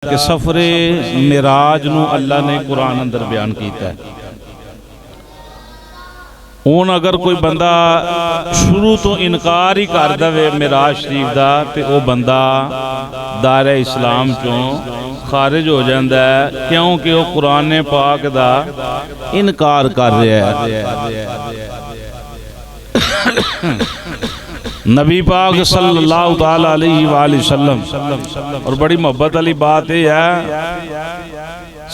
कि सफरे मिराज नू अल्लाह ने कुरान अंदर बयान किया है। हुण अगर कोई बंदा शुरू तो इनकार ही कर दे मिराज शरीफ का तो वह बंदा दायरे इस्लाम चों खारिज हो जाता है, क्योंकि वह कुरान पाक का इनकार कर रहा है। नबी पाक सल्लल्लाहु ताला अलैहि वसल्लम और बड़ी मोहब्बत वाली बात यह है,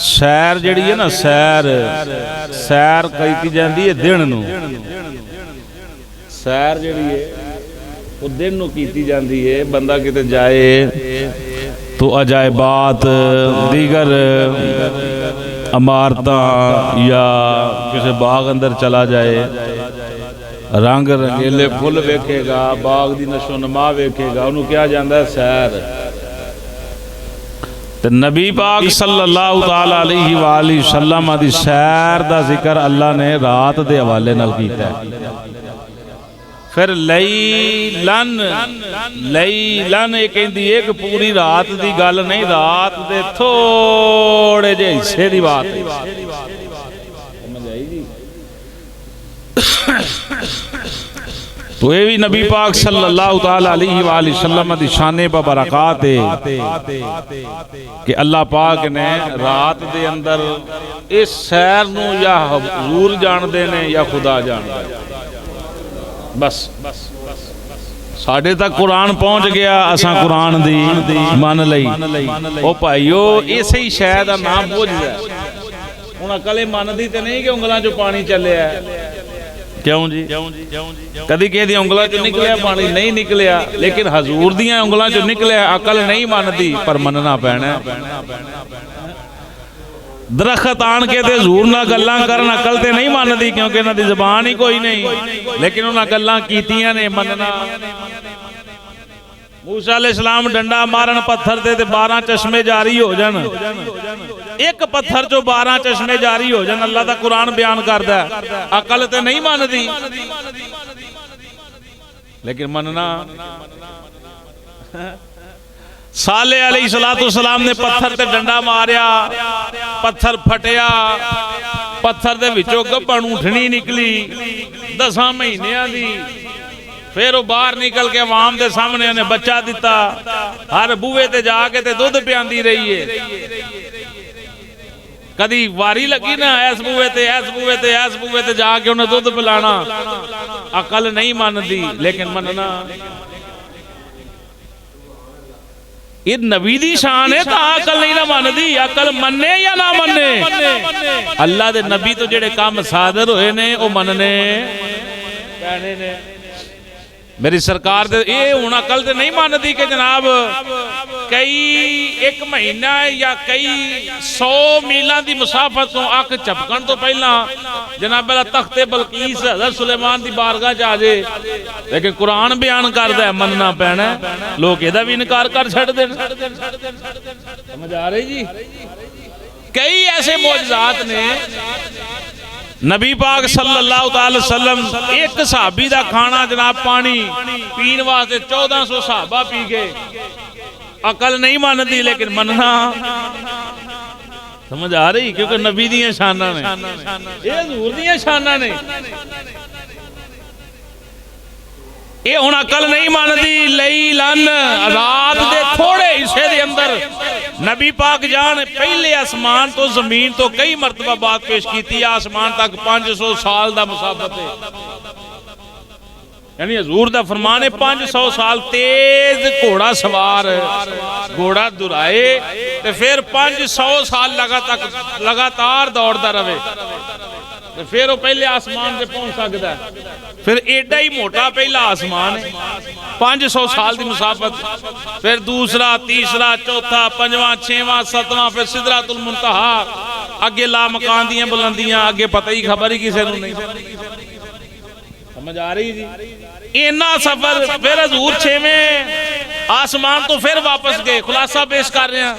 सैर जिहड़ी है ना सैर की जाती है दिन नूं, सैर जिहड़ी है वो दिन नूं कीती जाती है। बंदा किते जाए तो अजायबात दीगर इमारतां या किसी बाग अंदर चला जाए, रंग रंगीले फुल वेखेगा, बाग की नशो नमा वेखेगा, उन्होंने कहा जाता है सैर। तो नबी पाक सल्लल्लाहु ताला अलैहि वसल्लम दी सैर का जिक्र अल्लाह ने रात के हवाले नाल कीता है। फिर लैलन ये कहती है कि पूरी रात की गल नहीं, रात के थोड़े जे हिस्से की बात है। तो ये भी नबी पाक सल्लल्लाहु ताला अलैहि वसल्लम दी शाने पर बरकत है कि अल्लाह पाक ने रात दे अंदर इस सैर नूं या हुजूर जानदे ने या खुदा जानदा। बस साडे तक कुरान पहुंच गया, असां कुरान दी मन लई। ओ भाईओ इसे ही शै दा नाम बुझदा। हुण अकल मनदी ते नहीं कि उंगलां चों पानी चलिया, क्यों जी? कदी किसी दी उंगलां चों निकलिया पानी नहीं निकलिया, लेकिन हजूर दियां उंगलां चों निकलिया। अकल नहीं मनदी पर मनना पैना। दरख्त आन के ते हजूर नाल गल्लां करन अकल ते नहीं मनदी, क्योंकि इन्हां दी ज़बान ही कोई नहीं, लेकिन उन्हां गल्लां कीतियां ने मनना। मूसा अलैहिस्सलाम डंडा मारन पत्थर ते 12 चश्मे जारी हो जान, एक पत्थर चो 12 चश्मे जारी हो जान। अल्लाह दा कुरान बयान करदा है, अकल ते नहीं मनदी लेकिन मनना। साले अलैहिस्सलाम ने पत्थर ते डंडा मारिया, पत्थर फटिया, पत्थर दे विचों गब्बन उठनी निकली 10 महीनों दी। फिर वो बाहर निकल के अवाम के सामने उन्हें बच्चा दिता, हर बूहे ते जाके ते दुध पियांदी रही है। कदी वारी लगी ना इस बूहे ते इस बूहे ते इस बूहे ते जाके उन्हें दुध पिलाना। अकल नहीं मनदी लेकिन मनना। ये नबी दी शान है, तो अकल नहीं ना मनदी। अकल मन्ने या ना मन्ने, अल्लाह दे नबी तो जेड़े काम सादर होए ने वो मनने पैने ने। मेरी सरकार दे ये हुण अकल ते नहीं मनदी कि जनाब कई एक महीना या कई 100 मीलों की मुसाफत तो अख झपकन तो पहला जनाब तख्ते बलकीस हज़रत सुलेमान की बारगाह च आ जाए, लेकिन कुरान बयान करदा है मनना पैना। लोग इहदा भी इनकार कर छड्डदे ने। समझ आ रही जी? कई ऐसे मौजज़ात ने। नबी पाक सल्लल्लाहु अलैहि वसल्लम एक सहाबी दा खाना जनाब पानी पीने वास्ते 1400 सहाबा पी गए। अकल नहीं मनदी लेकिन मनना। समझ आ रही? क्योंकि नबी दियां शानां ने, ये हजूर दियां शानां ने। ये हुण अकल नहीं मनदी। लैलन रात दे थोड़े हिस्से दे अंदर नबी पाक जान पहले आसमान तो जमीन तो कई मरतबा बात पेश की। आसमान तक 500 साल का मुसाफत है, यानी हजूर दा फरमान है 500 साल तेज घोड़ा सवार घोड़ा दुराए ते फिर 500 साल लगातार दौड़ता रहे, तो फिर वो पहले आसमान से पहुंच सकता है। फिर एडा ही मोटा पहला आसमान है, 500 साल की मुसाफत, फिर दूसरा, तीसरा, चौथा, 5वां, 6वां, 7वां, फिर सिदरातुल मुंतहा, अगे ला मकान दियां बुलंदियां, अगे पता ही खबर ही किसी को नहीं। समझ आ रही जी? इन्ना सफर। फिर हजूर 6वें आसमान तो फिर वापस गए। खुलासा पेश कर रहे हैं।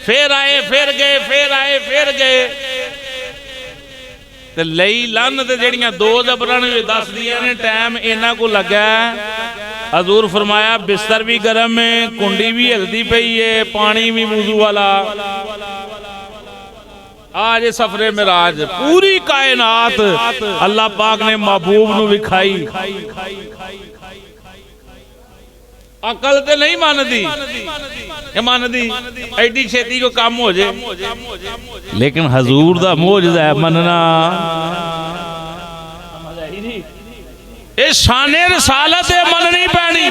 फिर आए, फिर गए, फिर आए, फिर गए। ते लई लन ते जड़ियां 2 जबरन दस दियां ने टाइम इन्हां को लगा हजूर फरमाया बिस्तर भी गर्म है, कुंडी भी हिलदी पई है, पानी भी वुजू वाला। आज सफरे मिराज पूरी कायनात अल्लाह पाक ने महबूब नू विखाई। अकल ते नहीं मानदी एडी छेती को काम हो जाए, लेकिन हजूर दा मौजज़ा है मनना। ये शाने रसालत है, मननी पैनी।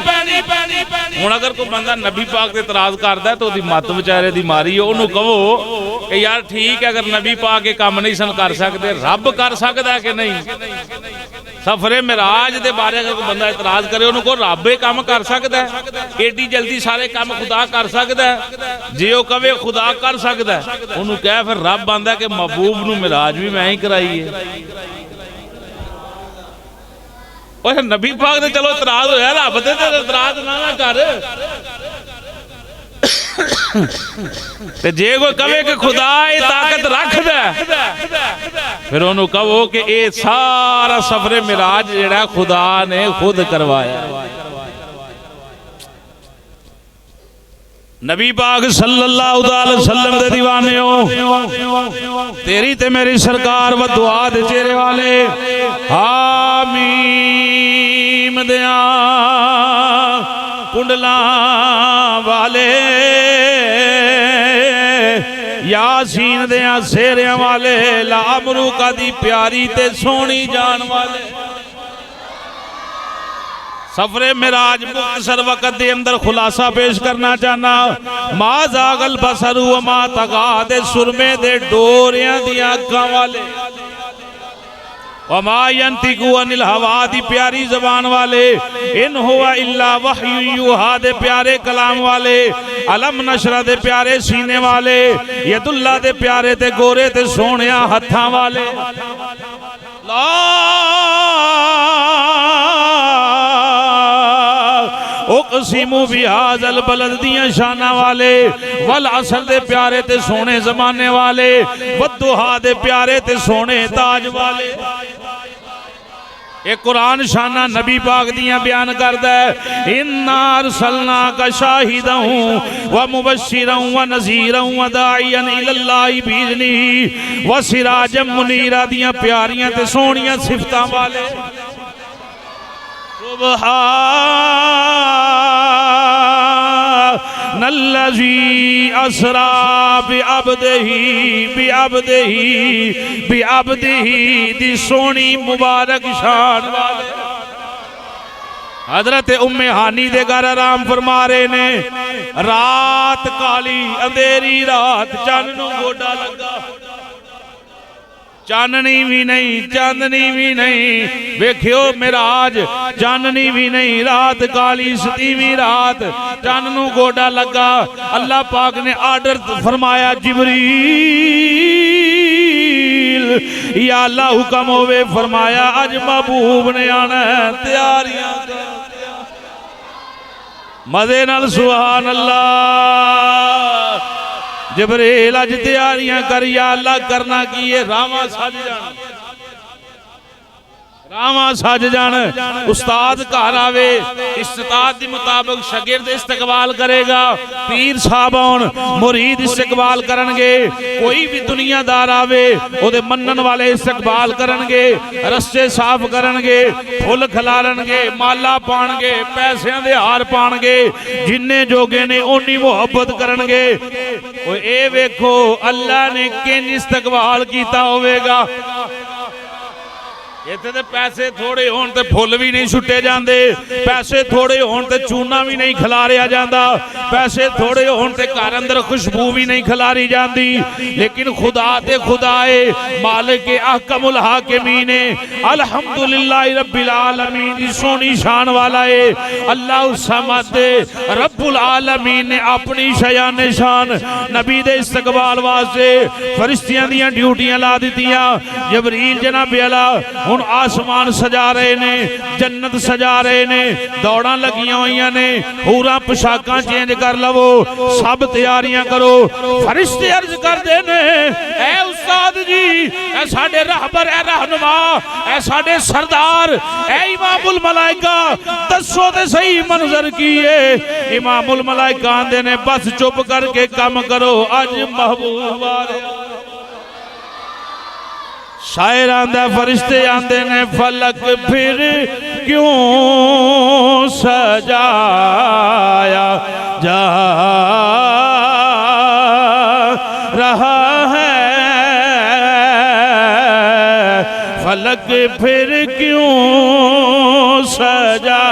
हुण अगर कोई बंदा नबी पाक ते इतराज करदा है तो ओदी मत बेचारे दी मारी, ओनू कहो कि यार ठीक है, अगर नबी पाक के काम नहीं सन कर सकते, रब कर सकदा है कि नहीं? सफरे मिराज दे बारे अगर कोई बंदा इतराज करे, ओनू को रब ये काम कर सकदा है? एडी जल्दी सारे काम खुदा कर सकदा है? जे ओ कहे खुदा कर सकदा है, ओनू कह फिर रब आंदा कि महबूब नू मिराज भी मैं ही कराई है। और नबी पाक ने चलो इतराज होया, रब ते इतराज ना कर। ते जे कोई कहे कि खुदा ये ताकत रखदा, फिर ओनू कहो कि ये सारा सफरे मिराज जिहड़ा खुदा ने खुद करवाया। नबी पाक सल्लल्लाहु अलैहि वसल्लम दे दीवाने हो, तेरी ते मेरी सरकार व दुआ दे चेहरे वाले आमीम दिया कुंडला वाले, यासीन दिया सेहरिया वाले, लामरूका दी प्यारी ते सोहनी जान वाले। सफरे मिराज मुख्तसर वक्त दे अंदर खुलासा पेश करना चाहना। माजागल बसरू मा तगा दे सुरमे दे डोरियां दी अखां वाले, वमा यंतिकु अनिल हवा दी प्यारी जबान वाले, इन हुआ इल्ला वहयु युहा दे प्यारे कलाम वाले, अलम नशरा दे प्यारे सीने वाले, यदुल्ला दे प्यारे ते गोरे ते सोहणिया हत्थां वाले। ला उक़सिमु बिहाज़ल बलद दियां शाना वाले, वल असर दे प्यारे ते सोने जमाने वाले, वद्दुहा दे प्यारे ते सोने ताज वाले। एक कुरान शाना नबी पाक दियां बयान करदा है। इन्ना अरसलनाका शाहिदन व मुबश्शिरन व नज़ीरन व दाइयन इलल्लाहि बिइज़निही व सिराजम मुनीरा दियां प्यारियां ते सोहणियां सिफतां वाले। नल्लज़ी असरा बिअब्दिही दी सोहनी मुबारक शान वाले। हजरत उम्मे हानी दे घर आराम फरमा रहे ने। रात काली अंधेरी रात, चन्न नूं गोडा लगा, चाननी भी नहीं चांदनी भी नहीं। वेख्यो मिराज, चाननी भी नहीं, रात काली सतीवी रात, चन्न नूं गोडा लगा। अल्लाह पाक ने आर्डर फरमाया, जिबरील या अल्लाह हुक्म होवे, फरमाया अज महबूब ने आना है, तैयारियां कर। मजे नाल सुभान अल्लाह। जिब्रील अज तैयारियां कर, या अल्लाह करना की है, रावां सज जान, रावां सज जान। उस्ताद घर आवे, इस्तात के मुताबिक शागिर्द इस्तकबाल करेगा। पीर साहब आउण, मुरीद इस्तकबाल करनगे। कोई भी दुनियादार आवे, ओदे मनन वाले इस्तकबाल करनगे, रस्ते साफ करनगे, फुल खिलारनगे, माला पाणगे, पैसिਆਂ दे हार पाणगे। जिन्ने जोगे ने ओनी मुहब्बत करनगे। ए वेखो अल्लाह ने किंज इस्तकबाल कीता होवेगा। इत्थे ते पैसे थोड़े होण ते फुल भी नहीं छुट्टे जांदे, पैसे थोड़े होण ते चूना भी नहीं खिलारिया जांदा, पैसे थोड़े होण ते घर अंदर खुशबू भी नहीं खिलारी जांदी। लेकिन खुदा ते खुदा है, मालिक अहकमुल हाकिमीन है, अल्हम्दुलिल्लाह रब्बिल आलमीन दी सोहनी शान वाला है। अल्लाह समद रब्बुल आलमीन ने अपनी शयान शान नबी दे इस्तकबाल वास्ते फरिश्तियां दियां ड्यूटियां ला दित्तियां। जबरील जनाब अला हुण आसमान सजा रहे ने, जन्नत सजा रहे ने, दौड़ां लगियां होईयां ने। पूरा पोशाकां चेंज कर लवो, सब तैयारियां करो। फरिश्ते अर्ज करदे ने, ऐ उस्ताद जी, ए साडे रहबर, ए रहनुमा, ए साडे सरदार, ए इमामुल मलाइका, दसो ते सही मंजर की है। इमामुल मलाइका आंदे ने बस चुप करके काम करो, अज महबूब आ रहा। शायर आंदा, फरिश्ते आंदे ने फलक फिर क्यों सजाया जा रहा है, फलक फिर क्यों सजा।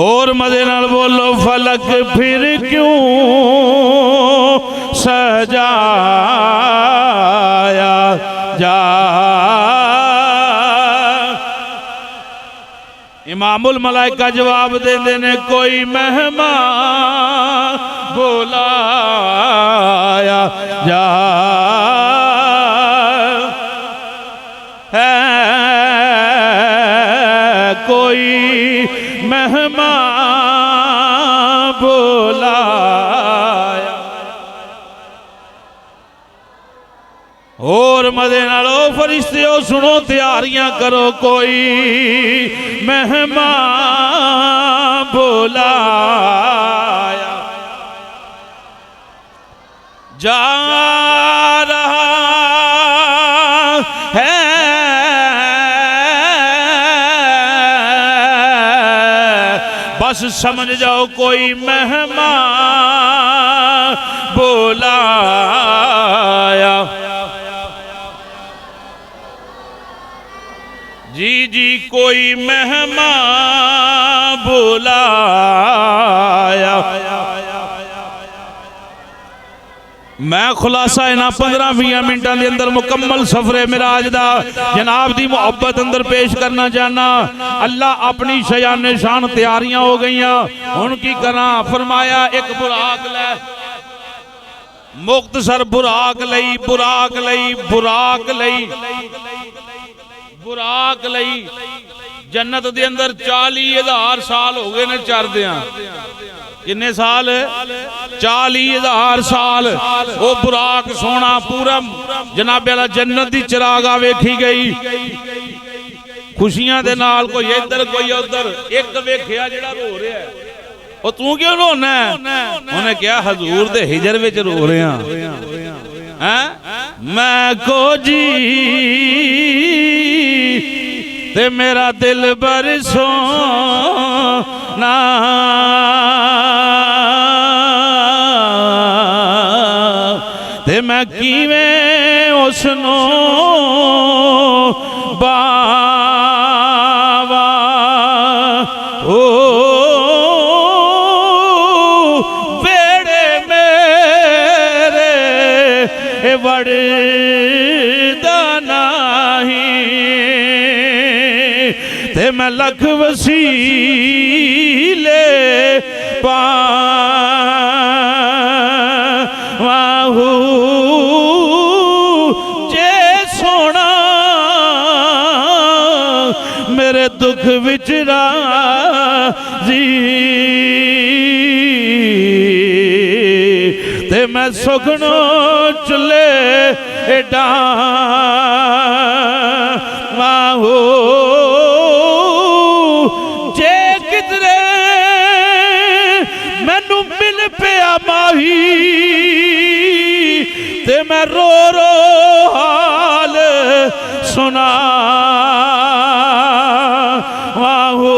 और मजे नाल बोलो, फलक फिर क्यों सजाया जा। इमामुल मलाइका जवाब देंदे ने, कोई मेहमान बुलाया जा है, कोई मेहमान बुलाया। और मजे नालो फरिश्ते सुनो, तैयारियां करो, कोई मेहमान बुलाया जा रहा है, बस समझ जाओ कोई मेहमान बुलाया। जी जी, कोई मेहमान बुलाया। मैं खुलासा इन्हां 15-20 मिनटां दे अंदर मुकम्मल सफरे मिराज दा जनाब दी मुहब्बत अंदर पेश करना चाहना। अल्लाह अपनी शयाने शान तैयारियां हो गई, हुण की करा। फरमाया, एक बुराक लै, मुख्तसर बुराक लई, बुराक लई, बुराक लई, बुराक लई। जन्नत दे अंदर 40,000 साल हो गए ने चरदियां। किन्ने साल? 40,000 साल। वो बुराक सोना पूरा जनाबे वाला जन्नत दी चरागा वेखी गई, खुशियां दे नाल, कोई इधर कोई उधर। एक वेखिया जेड़ा रो रहा है, ओ तू क्यों रोना है? उन्हें क्या हजूर दे हिजर विच रो रहे हैं। मैं को जी ते मेरा दिल बरसोना, ते मैं किवें उसनो बावा। ओ बेड़े मेरे वड़दा नहीं, ते मैं लख वसीले पावाहू। जे सोना मेरे दुख विच राजी, ते मैं सुखनो चले डावाहू। जे किधरे मैनू मिल पिया माही, ते मैं रो रो हाल सुना वाहू।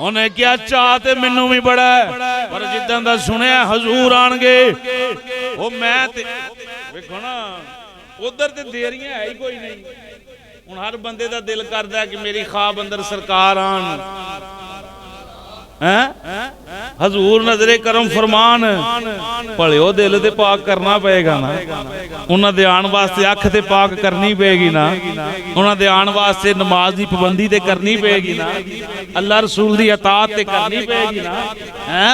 उन्हें क्या चाहते मैनू भी बड़ा है, पर जिद्दां दा सुनिया हजूर आणगे, वो मैं वेखो ना उधर ते देरियां है ही कोई नहीं। हुण हर बंदे दा दिल करदा है कि मेरी ख्वाब अंदर सरकार आन। हजूर नजरे करम फरमान, भलिओ दिल ते पाक करना पएगा ना। उन्हां दे आण वास्ते अख ते पाक करनी पेगी ना, उन्हां दे आण वास्ते नमाज दी पाबंदी ते करनी पेगी ना, अल्लाह रसूल दी अतात ते करनी पेगी ना।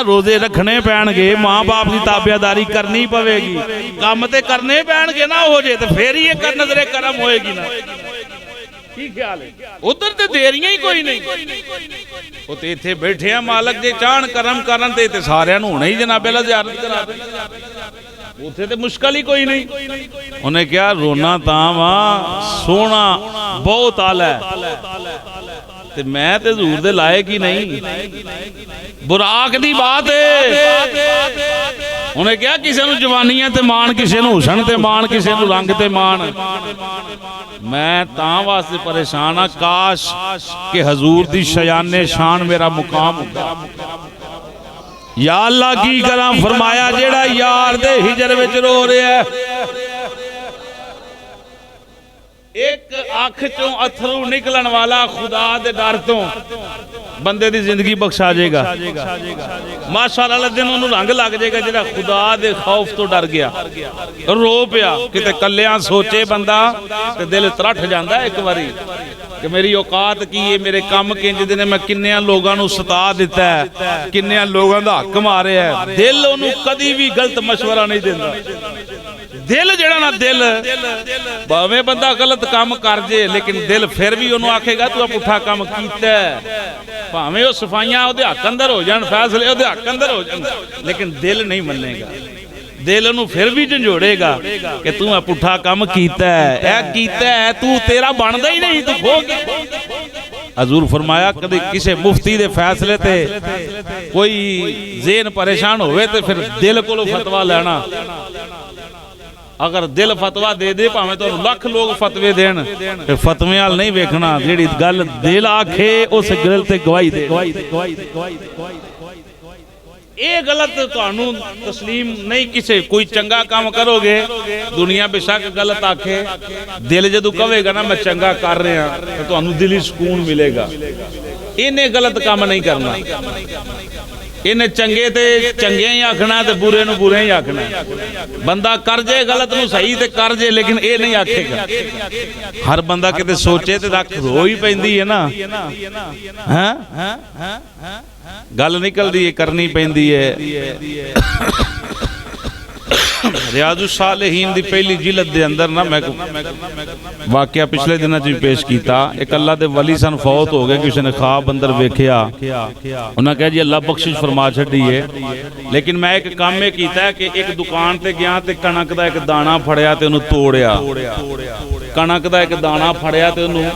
रोजे रखने पैणगे, मां बाप की ताबेदारी करनी पवेगी, काम ते करने पैणगे ना। हो जे ते फिर ही नजरे करम होएगी ना। की ख्याल है? उधर ते देरियां ही कोई नहीं। वो ते इत्थे बैठे आ, मालक जे चाहन करम करन ते इत्थे सारियां नूं हुणे ही जनाबे अल्लाह ज़ियारत करा दे। उत्थे ते मुश्किल ही कोई नहीं। उन्हें क्या रोना तां वा सोना बहुत आला है ते मैं ते हजूर दे लायक ही नहीं। बुराक दी बात है। उन्हें क्या किसी नूं जवानियां ते मान, किसी नूं हुसन ते मान, किसी नूं रंग ते मान। मैं तां वास्ते परेशान हाँ, काश के हजूर दी शयाने शान मेरा मुकाम होगा। या अल्लाह की करा, फरमाया जेड़ा यार दे हिजर विच रो रहा है, एक अख चों अथरू निकलन वाला खुदा दे डर तो बंदे दी जिंदगी बख्शा जाएगा। माशाअल्लाह अल्लाह दिन उन्होंने रंग लग जाएगा जेड़ा खुदा दे खौफ तो डर गया, रो पिया। किते कल्लियां सोचे बंदा ते दिल तरठ जांदा एक बारी कि मेरी औकात की है, मेरे काम किंज ने, मैं किन्ने लोगों को सता दिता है, किन्ने लोगों का हक मारिया है। दिल उन्होंने कदी भी गलत मशवरा नहीं देता। दिल जड़ा ना, दिल भावें बंदा गलत काम कर जे लेकिन दिल फिर भी उन्होंने आखेगा तू पुठा काम कीता है। भावें वो सफाइयां उहदे हक अंदर हो जान, फैसले उहदे हक अंदर हो जान, लेकिन दिल नहीं मन्नेगा। दिल उन्होंने फिर भी झंझोड़ेगा कि तू पुठा काम कीता है, तू तेरा बनदा ही नहीं, तू खो गया। हजूर फरमाया कभी किसी मुफ्ती दे फैसले ते कोई ज़हन परेशान होवे ते फिर दिल कोलों फतवा लेना। अगर दिल फतवा दे दे भावें तो लख लोग फतवे देन, फतवे वाल नहीं वेखना। जेड़ी गल दिल आखे उस गल ते गवाही दे। ये गलत तुहानू तस्लीम नहीं। किसे कोई चंगा काम करोगे, दुनिया बेशक गलत आखे, दिल जदों कहेगा ना मैं चंगा कर रहा तो तुहानू दिली सुकून मिलेगा। इन्हें गलत काम नहीं करना। इन्हें चंगे ते चंगे ही आखना ते बुरे नूं बुरे ही आखना। बंदा कर जे गलत नूं सही ते कर जे, लेकिन ये नहीं आखेगा। हर बंदा किते सोचे ते रख रो ही पैंदी है ना। हैं गल निकलदी है, करनी पैंदी है। रियाजुस सालिहीन दी पहली जिलद दे अंदर ना मैं वाकया पिछले दिनों च पेश किया। एक अल्लाह दे वली सन, फौत हो गए, किसी ने ख्वाब अंदर वेख्या, उन्हें कहा जी अल्लाह बख्शिश फरमा छड़ी है। लेकिन मैं एक काम ये किया कि एक दुकान ते गया ते कणक दा एक दाना फड़िया ते उन्होंने तोड़िया। कणक दा एक दाना फड़िया ते उन्होंने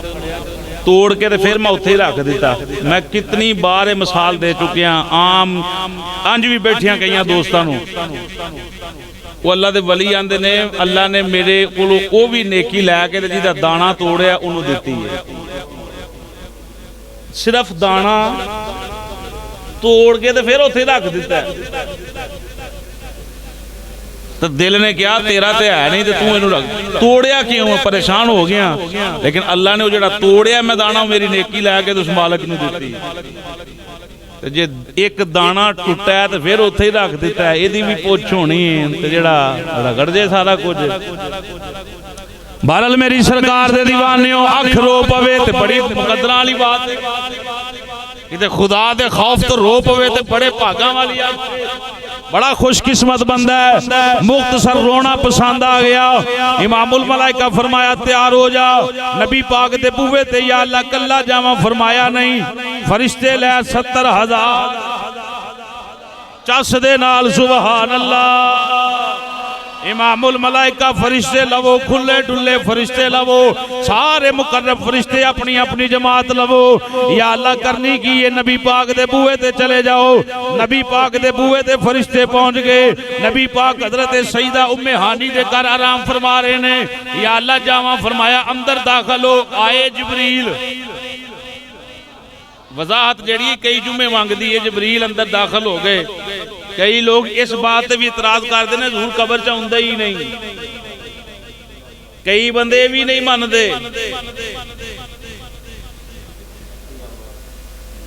तोड़ के फिर मैं उत्थे रख दिता। मैं कितनी बार ये मिसाल दे चुकिया, आम अंज भी बैठिया कई दोस्तों नूं। वो अल्लाह दे वली आंदे ने अल्लाह ने मेरे कोलों वो भी नेकी लैके जिहदा दाना तोड़िया उन्होंने दिती है। सिर्फ दाना तोड़ के फिर उत्थे रख दिता। तो दिल ने कहा तेरा तो है नहीं, तो तू इनू रख तोड़िया क्यों? परेशान हो गया। लेकिन अल्लाह ने वो जो तोड़िया मैं दाना मेरी नेकी लैके उस मालक नूं दित्ती। जे एक दाना टुटा है तो फिर उत्थे ही रख दिता है, यदी भी पुछ होनी है तो जेड़ा रगड़ जे सारा कुछ। बहरहाल मेरी सरकार दे दीवानियों अख रो पवे तो बड़ी मुकद्दरां वाली बात है। किते खुदा दे खौफ तो रो पवे तो बड़े भागां वाली बात है। बड़ा खुशकिस्मत बंदा है, मुख्तसर रोना पसंद आ गया। इमामुल मलाइका फरमाया तैयार हो जा, नबी पाक दे बूहे ते या अल्लाह कल्ला जावा, फरमाया नहीं, फरिश्ते ले 70,000 चस दे नाल सुभान अल्लाह। इमामुल मलाइका फरिश्ते लवो, खुले डुले फरिश्ते लवो, सारे मुकर्रब फरिश्ते अपनी अपनी जमात लवो। या अल्लाह करनी की ये नबी पाक दे बूहे ते चले जाओ। नबी पाक दे बूहे ते फरिश्ते पहुंच गए। नबी पाक हजरत सईदा उम्मे हानी दे घर आराम फरमा रहे ने। या अल्लाह जावा, फरमाया अंदर दाखिल हो। आए जिबरील। वजाहत जड़ी कई जुमे मांगती है, जिबरील अंदर दाखिल हो गए। कई लोग इस बात पे भी इतराज करते हैं हजूर कबर च आउंदा ही नहीं। कई बंदे भी नहीं मानते।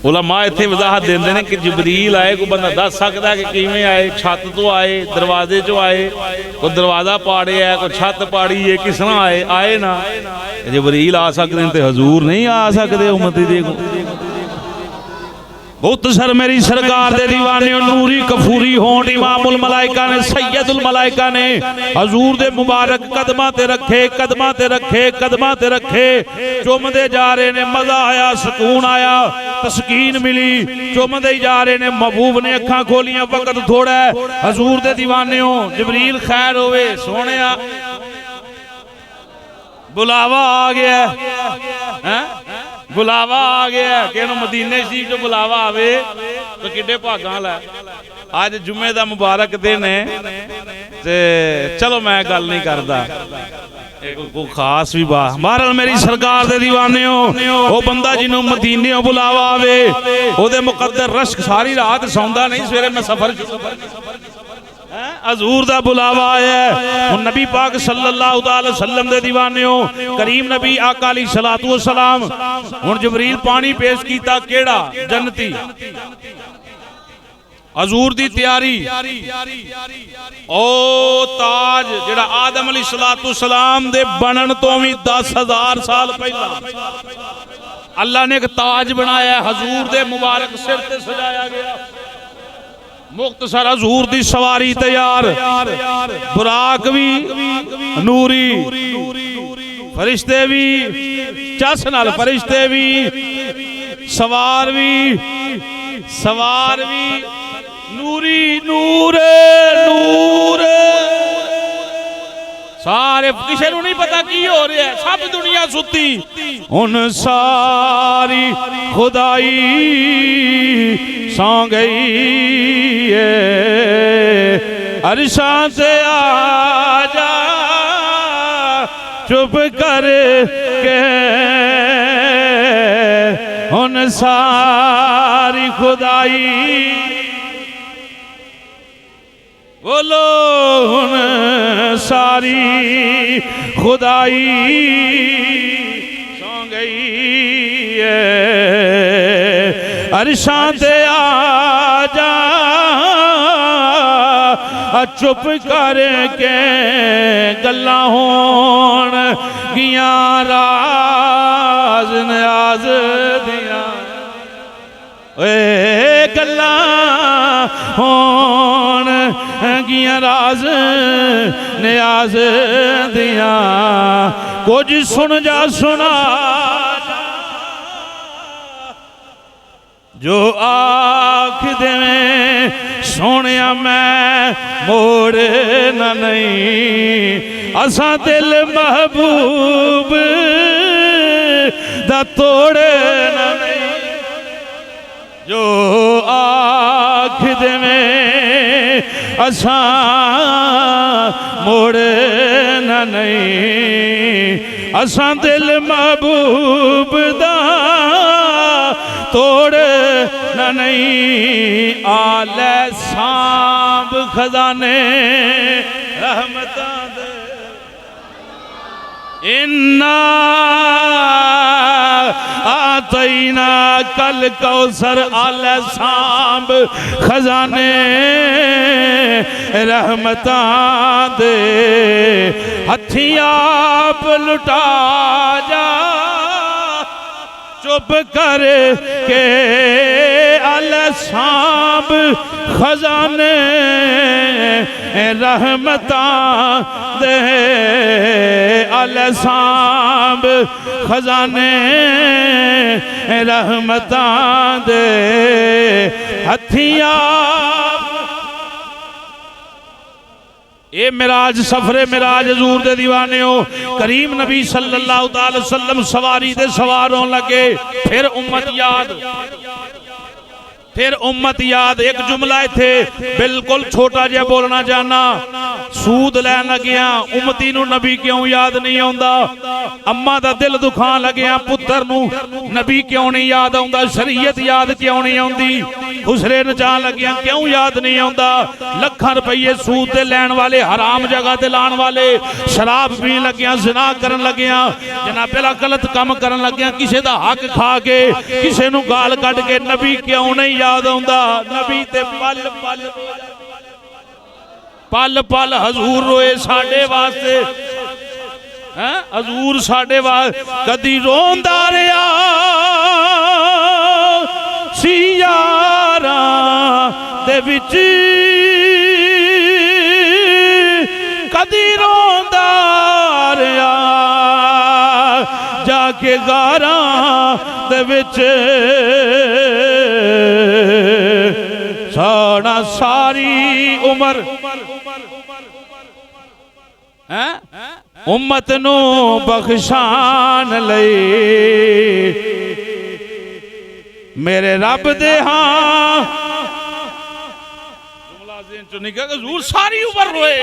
उलमा इत्थे वजाहत देंदे ने कि जिबरील आए, कोई बंदा दस सकता है कि किवें आए, छत तो आए, दरवाजे चो आए, कोई दरवाजा पाड़े है, कोई छत पाड़ी है, किस तरह आए? आए ना। जिबरील आ सकते हैं तो हजूर नहीं आ सकते उम्मती दे। मुख्तसर मेरी सरकार दे दीवाने नूरी कफूरी होण इमामुल मलाइका ने सैयदुल मलाइका ने हजूर दे मुबारक कदमां ते रखे कदमां ते रखे कदमां ते रखे चुमदे जा रहे ने मजा आया सुकून आया तस्कीन मिली चुमदे जा रहे ने महबूब ने अखां खोलियां वक्त थोड़ा है हजूर दे दीवाने हो जबरील खैर होवे सोहणिया बुलावा आ गया है बुलावा आ गया कि मदीने शरीफ जो बुलावा आवे तो किड्डे भागां वाला अज जुम्मे दा मुबारक दिन है ते चलो मैं गल नहीं करदा कोई खास भी बात बहरहाल मेरी सरकार दे दीवाने हो वो बंदा जिन्हों मदीने बुलावा आवे ओदे मुकद्दर रश्क सारी रात सौंदा नहीं सवेरे मैं सफर हजूर दा बुलावा आया है नबी पाक सल्लल्लाहु अलैहि वसल्लम दे दीवाने हो करीम नबी आका अलैहि सलातु व सलाम हुण जबरील पानी पेश कीता केड़ा जन्नती हजूर दी तैयारी ओ ताज जेड़ा आदम अलैहि सलातु व सलाम दे बनन तो भी 10,000 साल पहला अल्लाह ने एक ताज बनाया हजूर दे मुबारक सिर ते सजाया गया मुख्तसर हजूर दी सवारी तैयार बुराक भी नूरी फरिश्ते भी चस नाल फरिश्ते भी सवार भी नूरी नूर नूर सारे किसी को नहीं पता की हो रहा है सब दुनिया सुती हुन सारी खुदाई सौ गई अरशां से आजा चुप कर के हुन सारी खुदाई बोलो हुन सारी खुदाई सौ गई अरशां ते आजा चुप कर के गल्लां होण गियां राज नियाज दियां गल्लां होण गियां राज नियाज दियां कुछ सुन जा सुना जो आख देवें सोने मैं मोड़ न नहीं असा दिल महबूब दा तोड़ न नहीं जो आख देवें असा मोड़ न नहीं असा दिल महबूब दा तोड़ न नहीं आले सांब खजाने रहमतां दे इन्ना आतैना कल कौसर आले सांब खजाने रहमतां दे हथी आप लुटा जा चुप कर के अल सांब खजाने रहमतां दे अल सांब खजाने रहमतां दे हथिया ये मिराज सफरे मिराज हजूर दे दीवाने हो करीम नबी सल्लल्लाहु अलैहि वसल्लम सवारी दे सवारों लगे फिर उम्मत याद एक जुमला थे बिल्कुल छोटा जिहा बोलना चाहना सूद लैन लग्या उम्मती नू नबी क्यों याद नहीं आउंदा अम्मा दा दिल दुखान लग्या पुत्र नू नबी क्यों नहीं याद आउंदा शरीयत याद क्यों नहीं आउंदी हुसरे नचान लग्या क्यों याद नहीं आउंदा लखां रुपये सूद ते लैन वाले हराम जगह ते लाण वाले शराब पीन लग्या जिना करन लग्या जनाबे ला गलत काम करन लग्या किसे दा हक खा के किसे नू गाल कट के नबी क्यों नहीं याद आउंदा नबी ते पल पल पल पल हजूर रोए साडे वास्ते हैं हजूर साडे वास्ते कदी रोंदा रहा सिया दे विच कदी रोंदा रहा जाके गारां दे विच साड़ा सारी उमर उम्मत नू बख्शान लई मेरे रब दे हां हजूर सारी उम्र रोए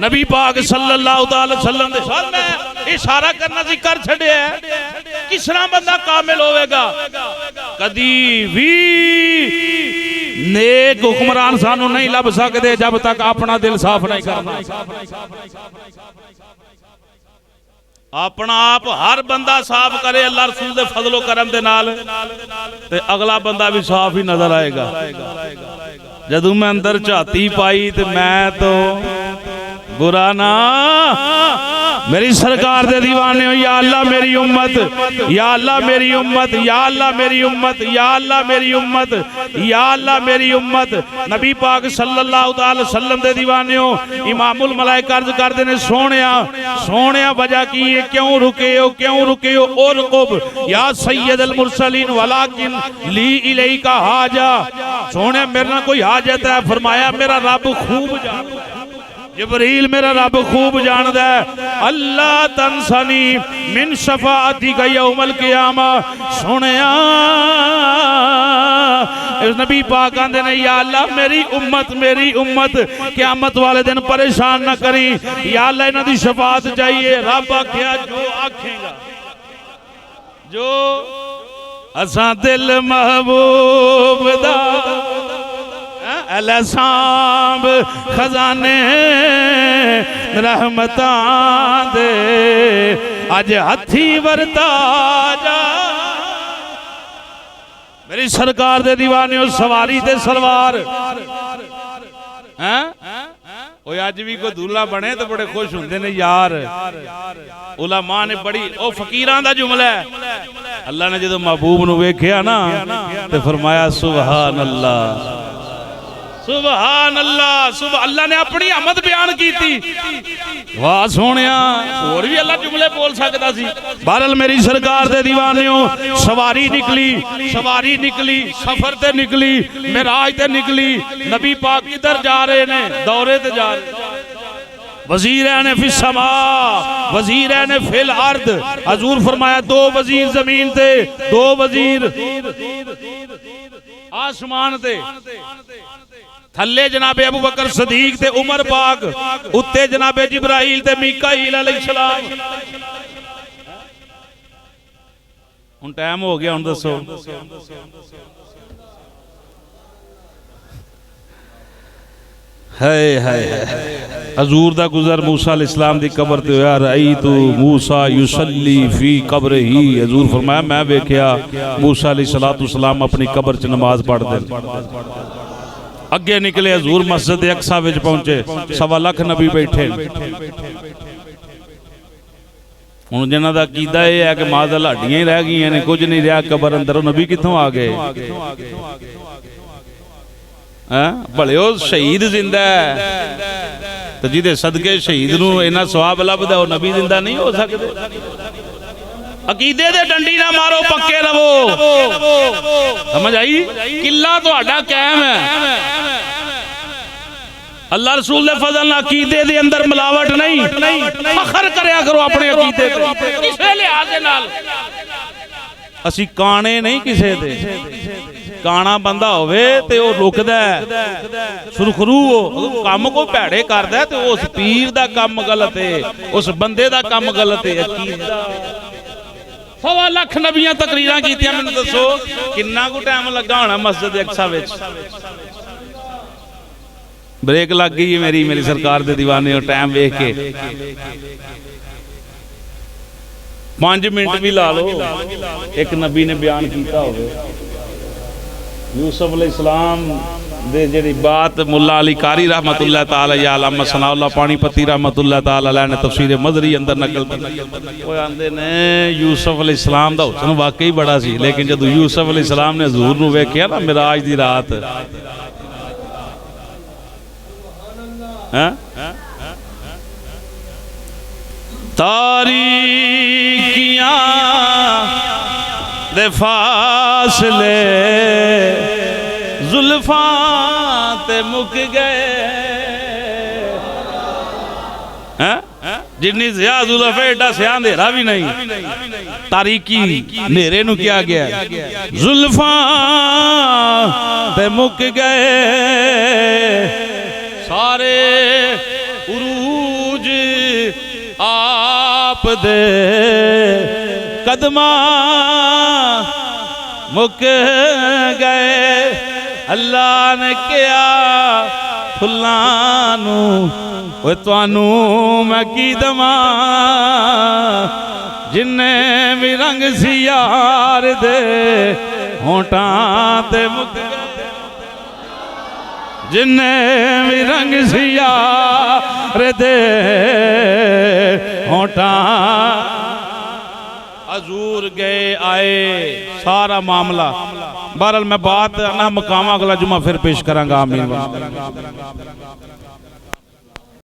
नबी पाक सल्लल्लाहु अलैहि वसल्लम दे साथ मैं इशारा करना सी कर छड़िया किस तरह बंदा कामिल होवेगा कदी भी नेक हुक्मरान सानू नहीं लभ सकते जब तक अपना दिल साफ नहीं करना अपना आप हर बंदा साफ करे अल्लाह रसूल दे फजलो करम दे नाल ते अगला बंदा भी साफ ही नजर आएगा जदों मैं अंदर झाती पाई ते मैं तो बुरा ना मेरी सरकार दे दीवाने हो या अल्लाह मेरी उम्मत या अल्लाह मेरी उम्मत या अल्लाह मेरी उम्मत या अल्लाह मेरी उम्मत या अल्लाह मेरी उम्मत नबी पाक सल्लल्लाहु अलैहि वसल्लम दे दीवाने हो इमामुल मलाइका अर्ज करदे ने सोहणिया वजह की है क्यों रुके हो और कुब या सैयदुल मुरसलीन वलाकिन ली इलैका हाजा सोहणे मेरे ना कोई हाजत है फरमाया मेरा रब खूब जानदा जिब्रील मेरा रब खूब जानदा है अल्लाह तंसनी मिन शफाअती का यौमल क़ियामा सोहणिया नबी पाक आंदे ने या अल्लाह मेरी उम्मत क़यामत वाले दिन परेशान ना करी या अल्लाह इन्हां दी शफाअत चाहिए रब आख्या जो आखेगा जो असां दिल महबूब दा सांब खजाने रहमतां दे अज हथी वरता जा मेरी सरकार दे दीवाने सवारी ते सलवार अज भी कोई दूल्हा बने तो बड़े खुश होंगे ने यार उलमा ने बड़ी ओ फकीरां दा जुमला है अल्लाह ने जो महबूब नूं वेख्या ना ते फरमाया सुभान अल्लाह सुभान अल्लाह सुभान अल्लाह ने अपनी आमद बयान की थी वाह सोहणिया और भी अल्लाह जुमले बोल सकता सी बहरहाल मेरी सरकार दे दीवानियों सवारी निकली सफर ते निकली मेराज ते निकली नबी पाक किधर जा रहे ने दौरे ते जा रहे वजीरैन फिस समा वजीरैन फिल अर्द हजूर फरमाया दो वजीर जमीन ते दो वजीर आसमान ते थल्ले जनाबे अबू बकर सदीक ते उमर पाक उत्ते जनाबे जिब्राइल ते मीकाईल अलैहिस्सलाम हुन टाइम हो गया हुन दसो हाय हाय हजूर दा गुजर मूसा अलैहिस्सलाम दी कब्र ते होया रईतु मूसा युसल्ली फी कब्रिही हजूर फरमाया मैं वेख्या मूसा अलैहिस्सलाम अपनी कब्र च नमाज पढ़दे अगे निकले हजूर मस्जिद अक्सा विच पहुंचे 1.25 लाख नबी बैठे हुण जिन्हां दा अकीदा यह है कि माज़ल हड्डियां ही रह गई ने कुछ नहीं रहा कबर अंदर नबी कित्थों आ गए भले शहीद जिंदा है तो जिहदे सदके शहीद नूं इन्ना सवाब लभदा वो नबी जिंदा नहीं हो सकते अकीदे दे डंडी ना मारो पक्के रवो समझ आई किला तुहाडा कायम है अल्लाह रसूल दे फजल नाल अकीदे दे अंदर मिलावट नहीं फखर करया करो अपने अकीदे ते किसे लिहाज दे नाल असी काने नहीं किसे दे काना बंदा होवे ते ओ रुकदा है सुरखरू हो काम को भैड़े करदा ते उस पीर दा काम गलत है उस बंदे दा काम गलत है अकीदा 1.25 लाख नबियां तकरीरां कीतियां मैनूं दसो किन्ना को टाइम लगा होना मस्जिद अक्सा विच ब्रेक लग गई है मेरी सरकार दे दीवाने और टाइम वेख के 5 मिनट भी ला लो एक नबी ने बयान किया हो यूसुफ अलैहिस्सलाम दे जेड़ी बात मुल्ला अली कारी रहमतुल्लाह ताला अलैहि सनाउल्लाह पानीपति रहमतुल्लाह ताला अलैहि ने तफसीर मज़री अंदर नकल की वो आंदे ने यूसुफ अलैहिस्सलाम दा हुस्न वाकई बड़ा सी लेकिन जदों यूसुफ अलैहिस्सलाम ने हजूर नूं वेख्या ना मिराज दी रात तारीकियां दे फासले जुल्फां ते मुक गए हैं जिन्नी ज़िया जुल्फ एडा से अंधेरा भी नहीं तारीकी नेरे नु किया गया जुल्फां ते मुक गए सारे उरूज आप दे कदमा मुक गए अल्लाह ने क्या फुलानू तानू मैं की दमा जिन्ने भी रंग सी यार दे होठां ते मुक गए जिन्ने भी रंग सी यार दे होठां हजूर गए आए सारा मामला। बहरहाल मैं बात ना मकामा अगला जुमा फिर पेश करांगा। आमीन।